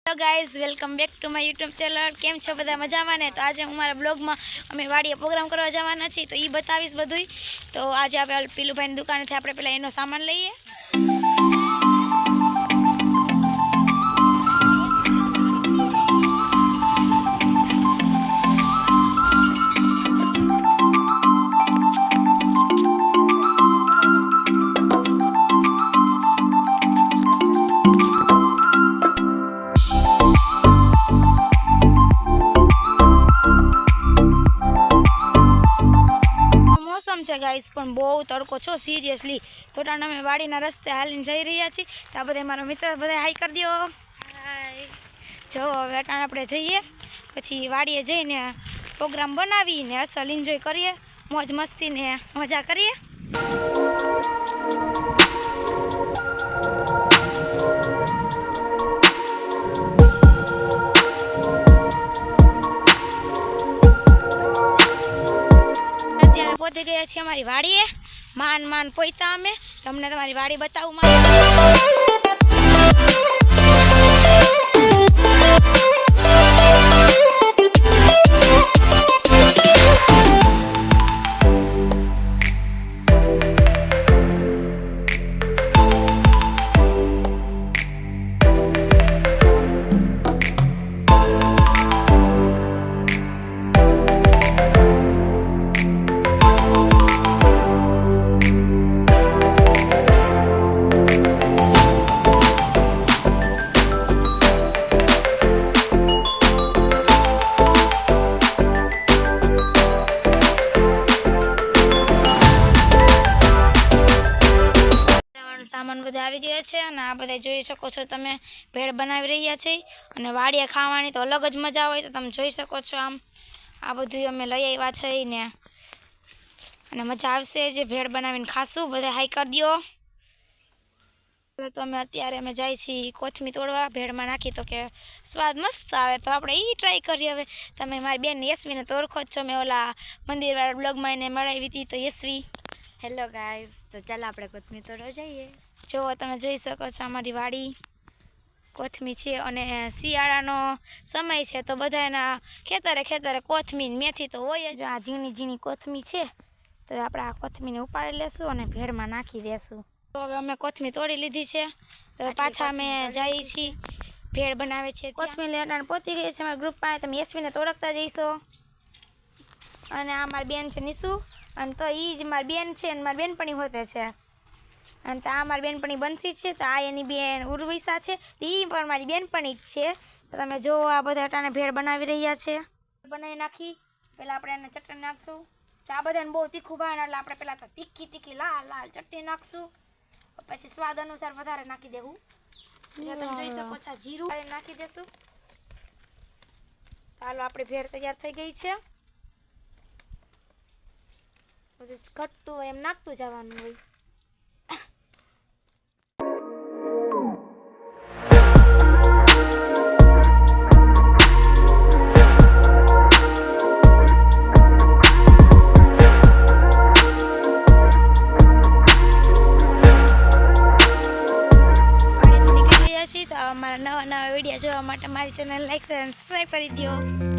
Hello guys, welcome back to my YouTube channel. કેમ છો બધા? મજામાં ને? તો આજે હું મારા બ્લોગમાં અમે વાડીએ પ્રોગ્રામ કરવા જવાના છીએ, તો એ બતાવીશ બધુંય. તો આજે આપણે પીલુભાઈની દુકાનેથી આપણે પહેલાં એનો સામાન લઈએ. છે ગાઈસ, પણ બહુ તડકો છો સિરિયસલી. તો અમે વાડીના રસ્તે હાલીને જઈ રહ્યા છીએ. તો આ બધા મારા મિત્ર બધા હાઈ કરી દો. હાય. જો હવે આપણે જઈએ, પછી વાડીએ જઈને પ્રોગ્રામ બનાવીને અસલ એન્જોય કરીએ, મોજ મસ્તીને મજા કરીએ. પહોંચી ગયા છીએ અમારી વાડીએ. માન પોઈતા અમે તમને તમારી વાડી બતાવું. સામાન બધા આવી ગયા છે અને આ બધા જોઈ શકો છો તમે, ભેળ બનાવી રહ્યા છે. અને વાડીએ ખાવાની તો અલગ જ મજા હોય, તો તમે જોઈ શકો છો. આમ આ બધું અમે લઈ આવ્યા છે ને, અને મજા આવશે જે ભેળ બનાવીને ખાશું. બધા હાઈ કરી દો. તો અત્યારે અમે જાય છીએ કોથમી તોડવા, ભેળમાં નાખી તો કે સ્વાદ મસ્ત આવે, તો આપણે એ ટ્રાય કરીએ. હવે તમે મારી બેન યશવીને તો ઓળખો જ છો, મેં ઓલા મંદિરવાળા બ્લોગમાં એને મળાવી હતી. તો યશવી, હેલો ગાઈઝ, તો ચાલો આપણે કોથમી તોડવા જઈએ. જો તમે જોઈ શકો છો અમારી વાડી કોથમી છે, અને શિયાળાનો સમય છે તો બધા એના ખેતરે કોથમી મેથી તો હોય જ. આ ઝીણી કોથમી છે, તો આપણે આ કોથમીને ઉપાડી લેશું અને ભેળમાં નાખી દેશું. તો હવે અમે કોથમી તોડી લીધી છે, તો પાછા અમે જઈએ છીએ ભેળ બનાવે છે. કોથમી લેટાને પહોંચી ગઈ છે અમારા ગ્રુપમાં. તમે યશવીને તો ઓળખતા જઈશો. અને આ મારી બેન છે નિશુ, અને તો એ જ મારી બેન છે, અને મારી બેનપણી હોતે છે. અને તો આ મારી બેનપણી બંસી છે, તો આ એની બેન ઉર્વિશા છે, એ પણ મારી બેનપણી જ છે. તો તમે જો આ બધા અટાણે ભેળ બનાવી રહ્યા છે. બનાવી નાખી પહેલાં આપણે એને ચટણી નાખશું. તો આ બધાને બહુ તીખું ભાવે એટલે આપણે પહેલાં તો તીખી લાલ ચટણી નાખશું. પછી સ્વાદ અનુસાર વધારે નાખી દેવું. પછી તમે જોઈ શકો છો જીરું નાખી દેશું. ચાલો આપણી ભેળ તૈયાર થઈ ગઈ છે. પછી ઘટતું એમ નાખતું જવાનું હોય. અમારા નવા વિડીયો જોવા માટે મારી ચેનલ લાઈક શેર અને સબસ્ક્રાઈબ કરી દો.